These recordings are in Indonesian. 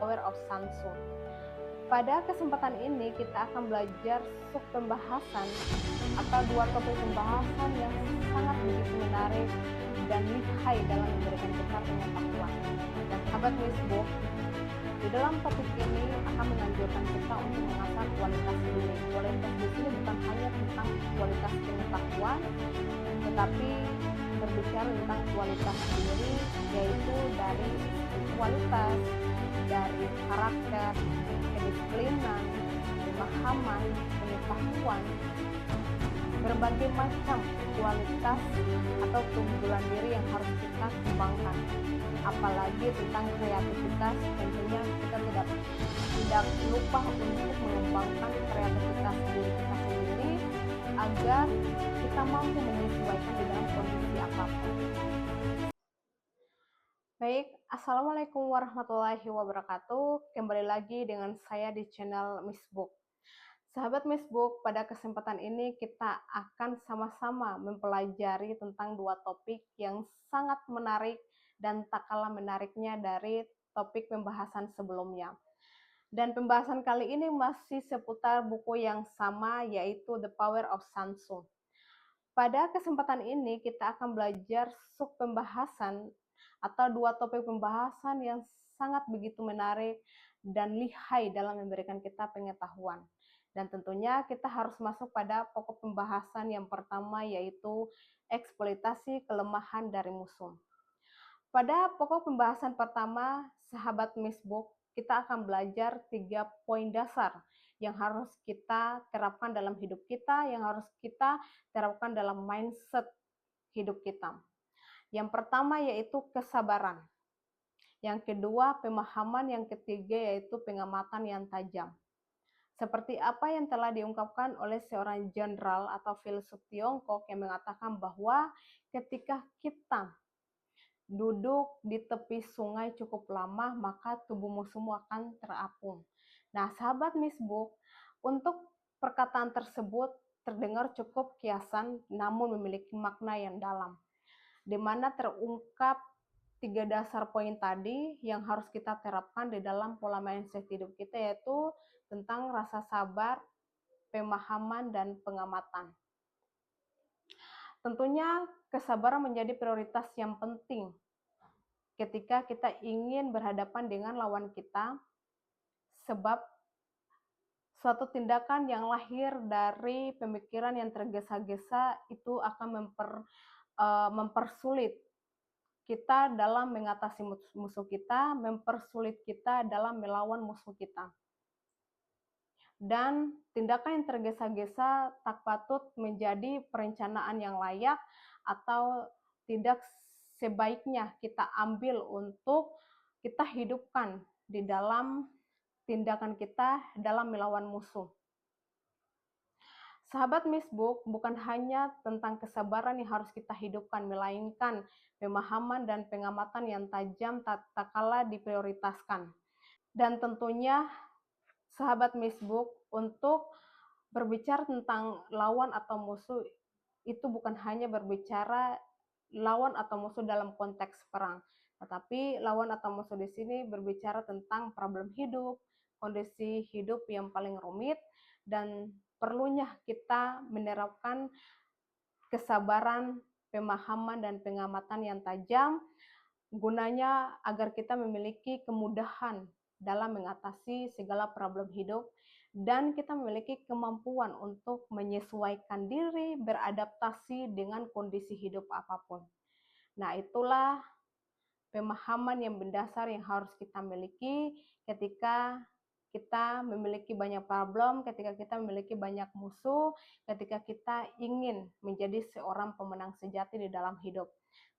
Power of Samsung. Pada kesempatan ini kita akan belajar sub pembahasan atau dua topik pembahasan yang sangat begitu menarik dan lihai dalam memberikan kita pengetahuan. Dan sahabat Wisbook, di dalam topik ini akan menganjurkan kita untuk mengasah kualitas diri. Kualitas di sini bukan hanya tentang kualitas pengetahuan, tetapi berbicara tentang kualitas diri, yaitu dari kualitas, dari karakter, kedisiplinan, pemahaman, pengetahuan, berbagai macam kualitas atau keunggulan diri yang harus kita kembangkan. Apalagi tentang kreativitas, tentunya kita tidak lupa untuk mengembangkan kreativitas diri kita sendiri agar kita mampu menyesuaikan di dalam kondisi apapun. Baik, Assalamualaikum warahmatullahi wabarakatuh. Kembali lagi dengan saya di channel Misbook. Sahabat Misbook, pada kesempatan ini kita akan sama-sama mempelajari tentang dua topik yang sangat menarik dan tak kalah menariknya dari topik pembahasan sebelumnya. Dan pembahasan kali ini masih seputar buku yang sama, yaitu The Power of Samsung. Pada kesempatan ini kita akan belajar sub pembahasan atau dua topik pembahasan yang sangat begitu menarik dan lihai dalam memberikan kita pengetahuan. Dan tentunya kita harus masuk pada pokok pembahasan yang pertama, yaitu eksploitasi kelemahan dari musuh. Pada pokok pembahasan pertama, sahabat Misbook, kita akan belajar 3 poin dasar yang harus kita terapkan dalam hidup kita, yang harus kita terapkan dalam mindset hidup kita. Yang pertama yaitu kesabaran. Yang kedua pemahaman, yang ketiga yaitu pengamatan yang tajam. Seperti apa yang telah diungkapkan oleh seorang jenderal atau filsuf Tiongkok yang mengatakan bahwa ketika kita duduk di tepi sungai cukup lama, maka tubuh musuhmu akan terapung. Nah, sahabat Misbook, untuk perkataan tersebut terdengar cukup kiasan, namun memiliki makna yang dalam, di mana terungkap 3 dasar poin tadi yang harus kita terapkan di dalam pola mindset hidup kita, yaitu tentang rasa sabar, pemahaman, dan pengamatan. Tentunya kesabaran menjadi prioritas yang penting ketika kita ingin berhadapan dengan lawan kita, sebab suatu tindakan yang lahir dari pemikiran yang tergesa-gesa itu akan mempersulit kita dalam mengatasi musuh kita, mempersulit kita dalam melawan musuh kita. Dan tindakan yang tergesa-gesa tak patut menjadi perencanaan yang layak atau tidak sebaiknya kita ambil untuk kita hidupkan di dalam tindakan kita dalam melawan musuh. Sahabat Misbook, bukan hanya tentang kesabaran yang harus kita hidupkan, melainkan pemahaman dan pengamatan yang tajam tak kalah diprioritaskan. Dan tentunya sahabat Misbook, untuk berbicara tentang lawan atau musuh, itu bukan hanya berbicara lawan atau musuh dalam konteks perang, tetapi lawan atau musuh di sini berbicara tentang problem hidup, kondisi hidup yang paling rumit, dan perlunya kita menerapkan kesabaran, pemahaman, dan pengamatan yang tajam, gunanya agar kita memiliki kemudahan dalam mengatasi segala problem hidup, dan kita memiliki kemampuan untuk menyesuaikan diri, beradaptasi dengan kondisi hidup apapun. Nah, itulah pemahaman yang mendasar yang harus kita miliki ketika kita memiliki banyak problem, ketika kita memiliki banyak musuh, ketika kita ingin menjadi seorang pemenang sejati di dalam hidup.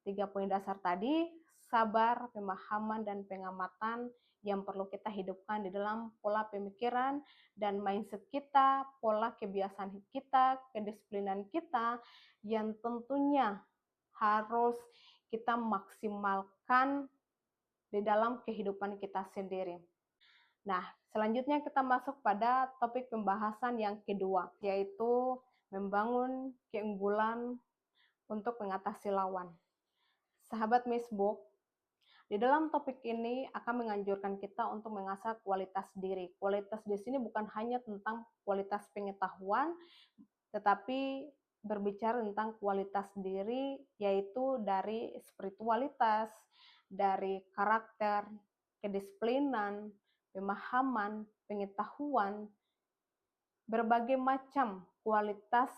3 poin dasar tadi, sabar, pemahaman, dan pengamatan yang perlu kita hidupkan di dalam pola pemikiran dan mindset kita, pola kebiasaan kita, kedisiplinan kita, yang tentunya harus kita maksimalkan di dalam kehidupan kita sendiri. Nah, selanjutnya kita masuk pada topik pembahasan yang kedua, yaitu membangun keunggulan untuk mengatasi lawan. Sahabat Misbook, Di dalam topik ini akan menganjurkan kita untuk mengasah kualitas diri. Kualitas di sini bukan hanya tentang kualitas pengetahuan, tetapi berbicara tentang kualitas diri, yaitu dari spiritualitas, dari karakter, kedisiplinan, pemahaman, pengetahuan, berbagai macam kualitas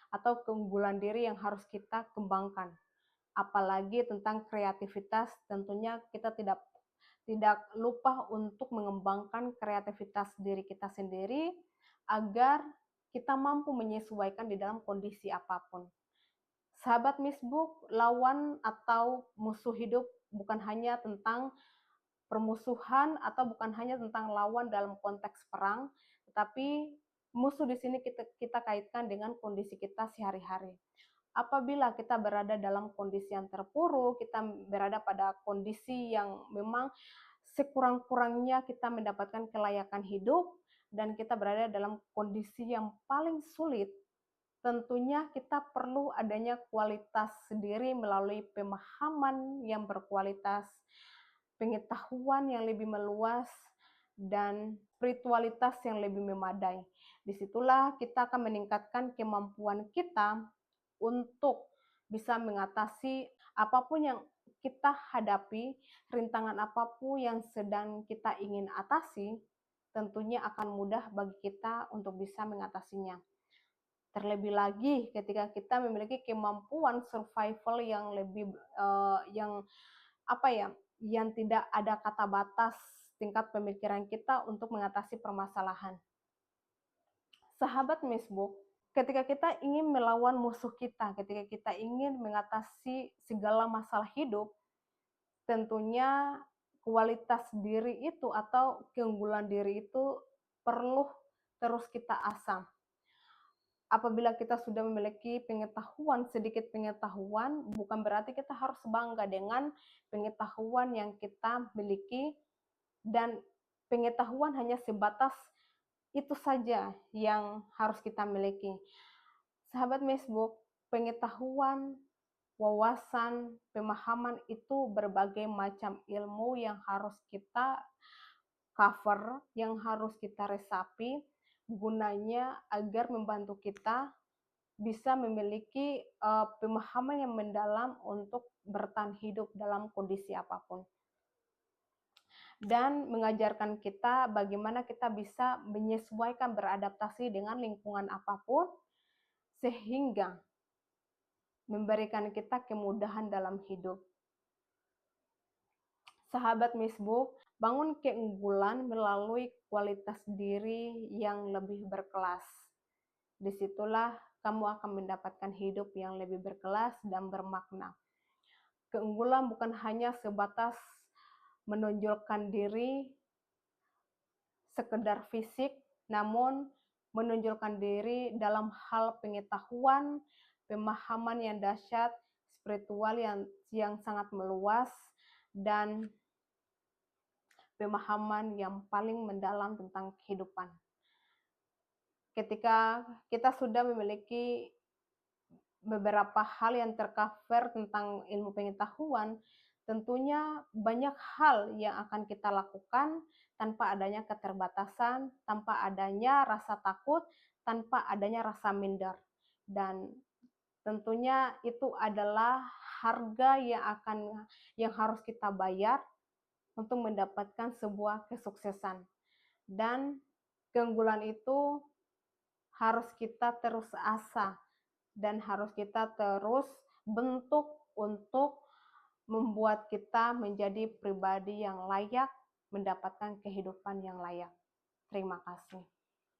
atau keunggulan diri yang harus kita kembangkan. Apalagi tentang kreativitas, tentunya kita tidak lupa untuk mengembangkan kreativitas diri kita sendiri agar kita mampu menyesuaikan di dalam kondisi apapun. Sahabat Misbook, lawan atau musuh hidup bukan hanya tentang permusuhan atau bukan hanya tentang lawan dalam konteks perang, tetapi musuh di sini kita kaitkan dengan kondisi kita sehari-hari. Apabila kita berada dalam kondisi yang terpuruk, kita berada pada kondisi yang memang sekurang-kurangnya kita mendapatkan kelayakan hidup, dan kita berada dalam kondisi yang paling sulit, tentunya kita perlu adanya kualitas sendiri melalui pemahaman yang berkualitas, pengetahuan yang lebih meluas, dan spiritualitas yang lebih memadai. Disitulah kita akan meningkatkan kemampuan kita untuk bisa mengatasi apapun yang kita hadapi, rintangan apapun yang sedang kita ingin atasi, tentunya akan mudah bagi kita untuk bisa mengatasinya. Terlebih lagi ketika kita memiliki kemampuan survival yang lebih yang apa ya, yang tidak ada kata batas tingkat pemikiran kita untuk mengatasi permasalahan. Sahabat Misbook, ketika kita ingin melawan musuh kita, ketika kita ingin mengatasi segala masalah hidup, tentunya kualitas diri itu atau keunggulan diri itu perlu terus kita asah. Apabila kita sudah memiliki pengetahuan, sedikit pengetahuan, bukan berarti kita harus bangga dengan pengetahuan yang kita miliki, dan pengetahuan hanya sebatas itu saja yang harus kita miliki. Sahabat Misbook, pengetahuan, wawasan, pemahaman itu berbagai macam ilmu yang harus kita cover, yang harus kita resapi, gunanya agar membantu kita bisa memiliki pemahaman yang mendalam untuk bertahan hidup dalam kondisi apapun. Dan mengajarkan kita bagaimana kita bisa menyesuaikan, beradaptasi dengan lingkungan apapun, sehingga memberikan kita kemudahan dalam hidup. Sahabat Misbook, bangun keunggulan melalui kualitas diri yang lebih berkelas. Disitulah kamu akan mendapatkan hidup yang lebih berkelas dan bermakna. Keunggulan bukan hanya sebatas menonjolkan diri sekedar fisik, namun menonjolkan diri dalam hal pengetahuan, pemahaman yang dahsyat, spiritual yang sangat meluas, dan pemahaman yang paling mendalam tentang kehidupan. Ketika kita sudah memiliki beberapa hal yang tercover tentang ilmu pengetahuan, tentunya banyak hal yang akan kita lakukan tanpa adanya keterbatasan, tanpa adanya rasa takut, tanpa adanya rasa minder. Dan tentunya itu adalah harga yang harus kita bayar untuk mendapatkan sebuah kesuksesan. Dan keunggulan itu harus kita terus asah dan harus kita terus bentuk untuk membuat kita menjadi pribadi yang layak mendapatkan kehidupan yang layak. Terima kasih.